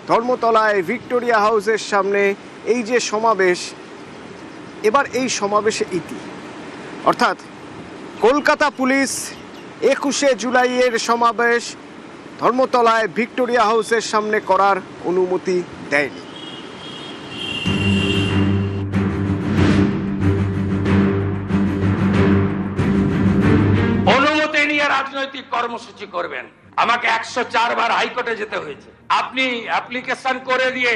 ধর্মতলায় ভিক্টোরিয়া হাউসের সামনে এই যে সমাবেশ, এবার এই সমাবেশে ইতি, অর্থাৎ কলকাতা পুলিশ 21শে জুলাইয়ের সমাবেশ ধর্মতলায় ভিক্টোরিয়া হাউসের সামনে করার অনুমতি দেয়নি। অনুমতি নিয়ে রাজনৈতিক কর্মসূচি করবেন, আমাকে 104 বার হাইকোর্টে যেতে হয়েছে। আপনি অ্যাপ্লিকেশন করে দিয়ে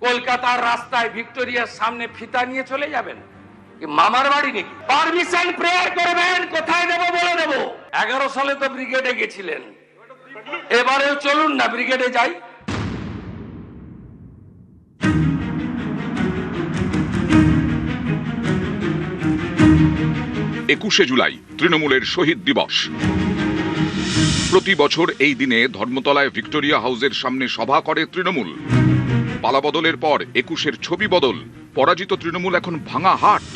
কলকাতার রাস্তায় ভিক্টোরিয়ার সামনে ফিতা নিয়ে চলে যাবেন, কি মামার বাড়ি নাকি? পারমিশন প্রেয়ার করবেন, কোথায় দেবো বলে দেবো। 11 সালে তো ব্রিগেডে গেছিলেন, এবারেও চলুন না ব্রিগেডে যাই। একুশে জুলাই তৃণমূলের শহীদ দিবস। প্রতি বছর এই দিনে ধর্মতলায় ভিক্টোরিয়া হাউসের সামনে সভা করে তৃণমূল। পালাবদলের পর 21-এর ছবি বদল, পরাজিত তৃণমূল এখন ভাঙা হাট,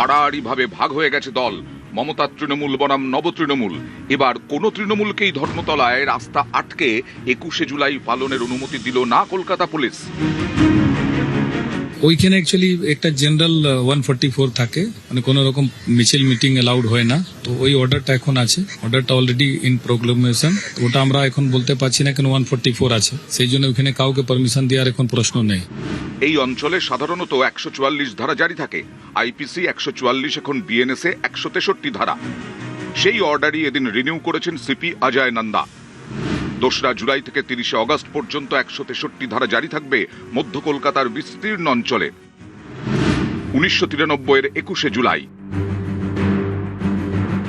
আড়াআড়ি ভাবে ভাগ হয়ে গেছে দল। মমতার তৃণমূল বনাম নব তৃণমূল। এবার কোন তৃণমূলকেই ধর্মতলায় রাস্তা আটকে 21শে জুলাই পালনের অনুমতি দিল না কলকাতা পুলিশ। ওইখানে অ্যাকচুয়ালি একটা জেনারেল 144 থাকে, মানে কোনো রকম মিছিল মিটিং অ্যালাউড হয় না। তো ওই অর্ডারটা এখন আছে, অর্ডারটা অলরেডি ইন প্রোক্লেমেশন। ওটা আমরা এখন বলতে পারছি না কেন 144 আছে, সেই জন্য ওইখানে কাউকে পারমিশন দেওয়ার এখন প্রশ্ন নেই। এই অঞ্চলে সাধারণত 144 ধারা জারি থাকে। আইপিসি 144, এখন বিএনএসএ 163 ধারা। সেই অর্ডারই এদিন রিনিউ করেছেন সিপি অজয় নন্দা। 2রা জুলাই থেকে 30শে অগস্ট পর্যন্ত 163 ধারা জারি থাকবে মধ্য কলকাতার বিস্তীর্ণ অঞ্চলে। 1993-এর 21শে জুলাই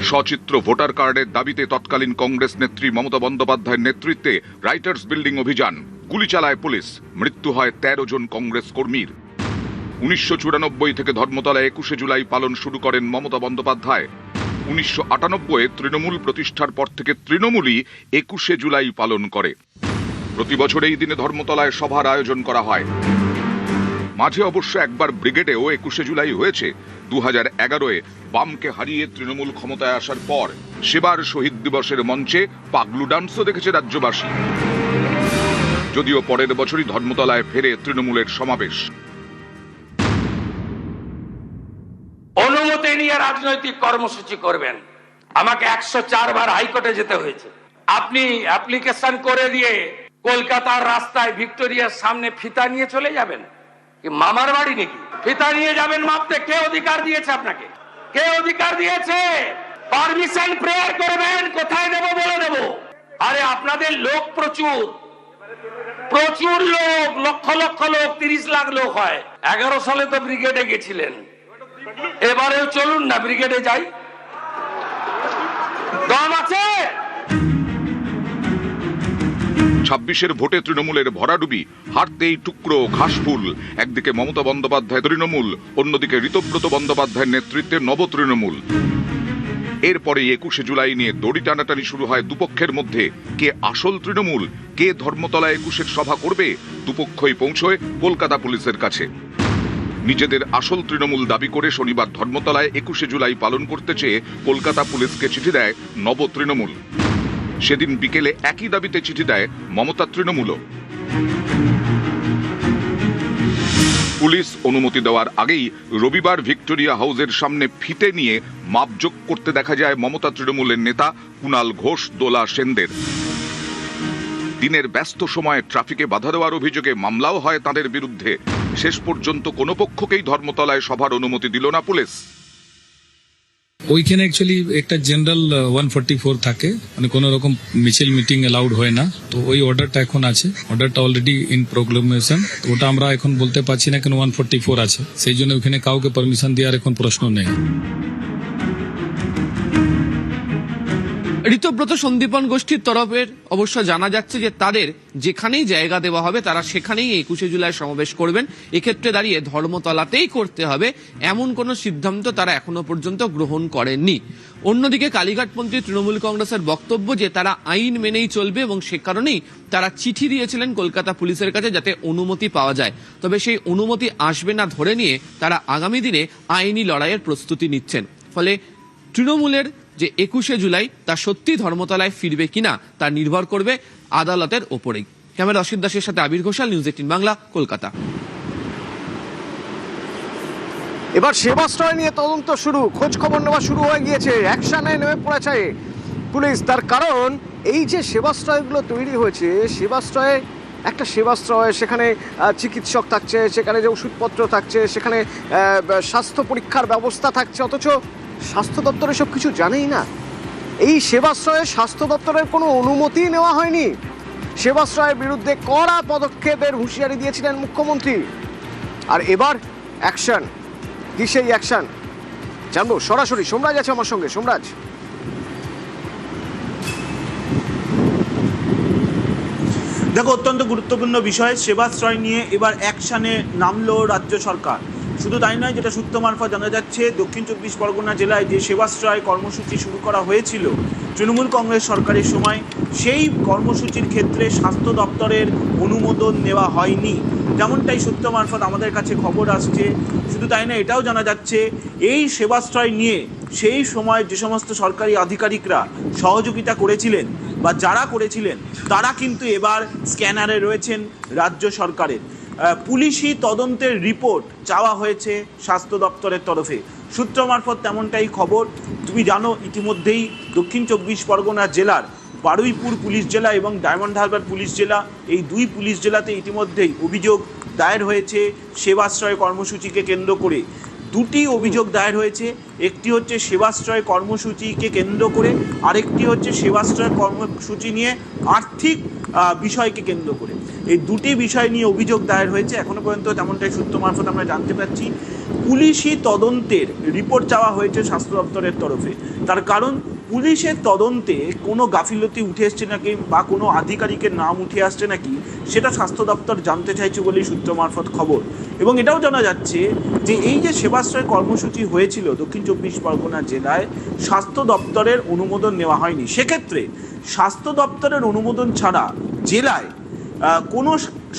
সচিত্র ভোটার কার্ডের দাবিতে তৎকালীন কংগ্রেস নেত্রী মমতা বন্দ্যোপাধ্যায়ের নেতৃত্বে রাইটার্স বিল্ডিং অভিযান, গুলি চালায় পুলিশ, মৃত্যু হয় 13 জন কংগ্রেস কর্মীর। 1994 থেকে ধর্মতলায় 21শে জুলাই পালন শুরু করেন মমতা বন্দ্যোপাধ্যায়। 1998-এ তৃণমূল প্রতিষ্ঠার পর থেকে তৃণমূলই 21শে জুলাই পালন করে। প্রতি বছর এই দিনে ধর্মতলায় সভার আয়োজন করা হয়। মাঝে অবশ্য একবার ব্রিগেডেও 21শে জুলাই হয়েছে। 2011-এ বামকে হারিয়ে তৃণমূল ক্ষমতায় আসার পর সেবার শহীদ দিবসের মঞ্চে পাগলু ডান্সও দেখেছে রাজ্যবাসী। যদিও পরের বছরই ধর্মতলায় ফেরে তৃণমূলের সমাবেশ। অনুমতি নিয়ে রাজনৈতিক কর্মসূচি করবেন, আমাকে 104 বার হাইকোর্টে যেতে হয়েছে। আপনি অ্যাপ্লিকেশন করে দিয়ে কলকাতার রাস্তায় ভিক্টোরিয়ার সামনে ফিতা নিয়ে চলে যাবেন, কি মামার বাড়ি নাকি? ফিতা নিয়ে যাবেন মাপতে, কে অধিকার দিয়েছে আপনাকে? কে অধিকার দিয়েছে? পারমিশন প্রেয়ার করবেন, কোথায় দেবো বলে দেবো। আরে আপনাদের লোক প্রচুর, প্রচুর লোক, লক্ষ লক্ষ লোক, 30 লাখ লোক হয়। 11 সালে তো ব্রিগেডে গেছিলেন, এবারেও চলুন না ব্রিগেডে যাই, দম আছে। 26-এর ভোটে তৃণমূলের ভরাডুবি, হারতেই টুকরো ঘাসফুল। একদিকে মমতা বন্দ্যোপাধ্যায় তৃণমূল, অন্যদিকে ঋতব্রত বন্দ্যোপাধ্যায়ের নেতৃত্বে নব তৃণমূল। এরপরে 21শে জুলাই নিয়ে দড়ি টানাটানি শুরু হয় দুপক্ষের মধ্যে। কে আসল তৃণমূল, কে ধর্মতলায় 21-এর সভা করবে, দুপক্ষই পৌঁছয় কলকাতা পুলিশের কাছে। নিজেদের আসল তৃণমূল দাবি করে শনিবার ধর্মতলায় 21শে জুলাই পালন করতে চেয়ে কলকাতা পুলিশকে চিঠি দেয় নব তৃণমূল। সেদিন বিকেলে একই দাবিতে চিঠি দেয় মমতা তৃণমূলও। পুলিশ অনুমতি দেওয়ার আগেই রবিবার ভিক্টোরিয়া হাউসের সামনে ফিতে নিয়ে মাপজোক করতে দেখা যায় মমতা তৃণমূলের নেতা কুণাল ঘোষ, দোলা সেনদের। দিনের ব্যস্ত সময়ে ট্রাফিকে বাধা দেওয়ার অভিযোগে মামলাও হয় তাদের বিরুদ্ধে। শেষ পর্যন্ত কোনো পক্ষকেই ধর্মতলায় সভার অনুমতি দিল না পুলিশ। ওইখানে অ্যাকচুয়ালি একটা জেনারেল 144 থাকে, মানে কোনো রকম মিছিল মিটিং অ্যালাউড হয় না। তো ওই অর্ডারটা এখন আছে, অর্ডারটা অলরেডি ইন প্রোক্লেমেশন। ওটা আমরা এখন বলতে পারছি না কেন 144 আছে, সেই জন্য ওইখানে কাউকে পারমিশন দেওয়ার এখন প্রশ্ন নেই। ঋতব্রত সন্দীপন গোষ্ঠীর তরফের অবশ্য জানা যাচ্ছে যে তাদের যেখানেই জায়গা দেওয়া হবে তারা সেখানেই 21শে জুলাই সমাবেশ করবেন। এক্ষেত্রে দাঁড়িয়ে ধর্মতলাতেই করতে হবে এমন কোনো সিদ্ধান্ত তারা এখনো পর্যন্ত গ্রহণ করেননি। অন্যদিকে কালীঘাটপন্থী তৃণমূল কংগ্রেসের বক্তব্য যে তারা আইন মেনেই চলবে এবং সে কারণেই তারা চিঠি দিয়েছিলেন কলকাতা পুলিশের কাছে যাতে অনুমতি পাওয়া যায়। তবে সেই অনুমতি আসবে না ধরে নিয়ে তারা আগামী দিনে আইনি লড়াইয়ের প্রস্তুতি নিচ্ছেন। ফলে তৃণমূলের যে 21শে জুলাই তা সত্যি ধর্মতলায় ফিরবে কিনা তা নির্ভর করবে আদালতের ওপরেই। ক্যামেরা অসিত দাসের সাথে আবির ঘোষাল, নিউজ 18 বাংলা, কলকাতা। এবার সেবাশ্রয় নিয়ে তদন্ত শুরু, খোঁজ খবর নেওয়া শুরু হয়ে গিয়েছে, অ্যাকশনে নেমে পড়েছে পুলিশ। তার কারণ এই যে সেবাশ্রয়গুলো তৈরি হয়েছে, সেবাশ্রয়ে একটা সেবাশ্রয়, সেখানে চিকিৎসক থাকছে, সেখানে যে ওষুধপত্র থাকছে, সেখানে স্বাস্থ্য পরীক্ষার ব্যবস্থা থাকছে, অথচ স্বাস্থ্য দপ্তর এসব কিছু জানেই না। এই সেবাশ্রয়ে স্বাস্থ্য দপ্তরের কোনো অনুমতি নেওয়া হয়নি। সেবাশ্রয়ের বিরুদ্ধে কড়া পদক্ষেপের হুঁশিয়ারি দিয়েছিলেন মুখ্যমন্ত্রী। আর এবার অ্যাকশন, কি সেই অ্যাকশন জানবো সরাসরি। সোমরাজ আছে আমার সঙ্গে। সোমরাজ, দেখো, অত্যন্ত গুরুত্বপূর্ণ বিষয়, সেবাশ্রয় নিয়ে এবার অ্যাকশানে নামলো রাজ্য সরকার। শুধু তাই নয়, যেটা সূত্র মারফত জানা যাচ্ছে, দক্ষিণ 24 পরগনা জেলায় যে সেবাশ্রয় কর্মসূচি শুরু করা হয়েছিল তৃণমূল কংগ্রেস সরকারের সময়, সেই কর্মসূচির ক্ষেত্রে স্বাস্থ্য দপ্তরের অনুমোদন নেওয়া হয়নি, যেমনটাই সূত্র মারফত আমাদের কাছে খবর আসছে। শুধু তাই না, এটাও জানা যাচ্ছে এই সেবাশ্রয় নিয়ে সেই সময় যে সমস্ত সরকারি আধিকারিকরা সহযোগিতা করেছিলেন বা যারা করেছিলেন, তারা কিন্তু এবার স্ক্যানারে রয়েছেন রাজ্য সরকারের। পুলিশি তদন্তের রিপোর্ট চাওয়া হয়েছে স্বাস্থ্য দপ্তরের তরফে। সূত্র মারফত তেমনটাই খবর। তুমি জানো, ইতিমধ্যেই দক্ষিণ 24 পরগনা জেলার বারুইপুর পুলিশ জেলা এবং ডায়মন্ড হারবার পুলিশ জেলা, এই দুই পুলিশ জেলাতে ইতিমধ্যেই অভিযোগ দায়ের হয়েছে সেবাশ্রয় কর্মসূচিকে কেন্দ্র করে। দুটি অভিযোগ দায়ের হয়েছে, একটি হচ্ছে সেবাশ্রয় কর্মসূচিকে কেন্দ্র করে, আরেকটি হচ্ছে সেবাশ্রয় কর্মসূচি নিয়ে আর্থিক বিষয়কে কেন্দ্র করে। এই দুটি বিষয় নিয়ে অভিযোগ দায়ের হয়েছে। এখনো পর্যন্ত তেমনটাই সূত্র মারফত আমরা জানতে পারছি। পুলিশি তদন্তের রিপোর্ট চাওয়া হয়েছে স্বাস্থ্য দপ্তরের তরফে। তার কারণ, পুলিশের তদন্তে কোনো গাফিলতি উঠে এসছে নাকি বা কোনো আধিকারিকের নাম উঠে আসছে নাকি, সেটা স্বাস্থ্য দপ্তর জানতে চাইছে বলেই সূত্র মারফত খবর। এবং এটাও জানা যাচ্ছে যে এই যে সেবাশ্রয় কর্মসূচি হয়েছিল দক্ষিণ 24 পরগনা জেলায়, স্বাস্থ্য দপ্তরের অনুমোদন নেওয়া হয়নি। সেক্ষেত্রে স্বাস্থ্য দপ্তরের অনুমোদন ছাড়া জেলায় কোনো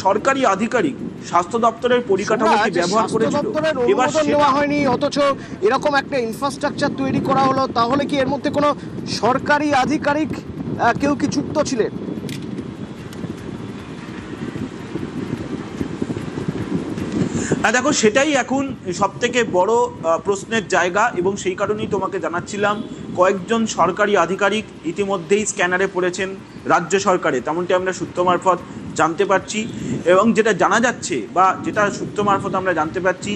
সরকারি আধিকারিক স্বাস্থ্য দপ্তরের পরিকাঠামোকে ব্যবহার করেছিল, এবার নেওয়া হয়নি, অথচ এরকম একটা ইনফ্রাস্ট্রাকচার তৈরি করা হলো। তাহলে কি এর মধ্যে কোনো সরকারি আধিকারিক কেউ কি যুক্ত ছিলেন? দেখো, সেটাই এখন সবথেকে বড় প্রশ্নের জায়গা, এবং সেই কারণেই তোমাকে জানাচ্ছিলাম কয়েকজন সরকারি আধিকারিক ইতিমধ্যেই স্ক্যানারে পড়েছেন রাজ্য সরকারে, তেমনটি আমরা সূত্র মারফত জানতে পারছি। এবং যেটা জানা যাচ্ছে বা যেটা সূত্র মারফত আমরা জানতে পারছি,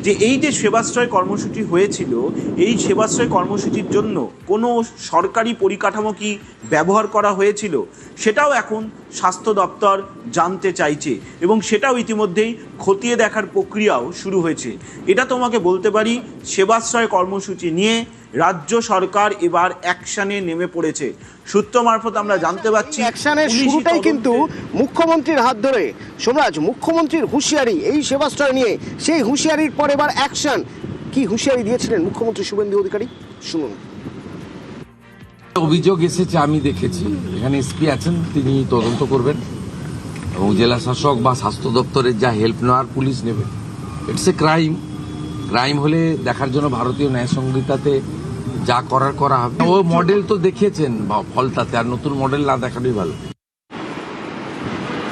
যে এই যে সেবাশ্রয় কর্মসূচি হয়েছিল, এই সেবাশ্রয় কর্মসূচির জন্য কোনো সরকারি পরিকাঠামো কি ব্যবহার করা হয়েছিল, সেটাও এখন স্বাস্থ্য দপ্তর জানতে চাইছে, এবং সেটাও ইতিমধ্যেই খতিয়ে দেখার প্রক্রিয়াও শুরু হয়েছে। এটা তোমাকে বলতে পারি, সেবাশ্রয় কর্মসূচি নিয়ে রাজ্য সরকার এবার অ্যাকশনে নেমে পড়েছে। সূত্র মারফত আমরা জানতে পারছি, অ্যাকশনের শুরুটাই কিন্তু মুখ্যমন্ত্রীর হাত ধরে। সোমরাজ, মুখ্যমন্ত্রীর হুঁশিয়ারি এই সেবাশ্রয় নিয়ে, সেই হুঁশিয়ারির পর এবার অ্যাকশন। কি হুঁশিয়ারি দিয়েছিলেন মুখ্যমন্ত্রী শুভেন্দু অধিকারী, শুনুন। অভিযোগ এসেছে, আমি দেখেছি, এখানে এসপি আছেন, তিনি তদন্ত করবেন এবং জেলা শাসক বা স্বাস্থ্য দপ্তরের যা হেল্প নেওয়ার পুলিশ নেবে। ইটস এ ক্রাইম হলে দেখার জন্য ভারতীয় ন্যায় সংহিতাতে যা করার করা হবে। ও মডেল তো দেখিয়েছেন ফলতাতে, আর নতুন মডেল না দেখানোই ভালো।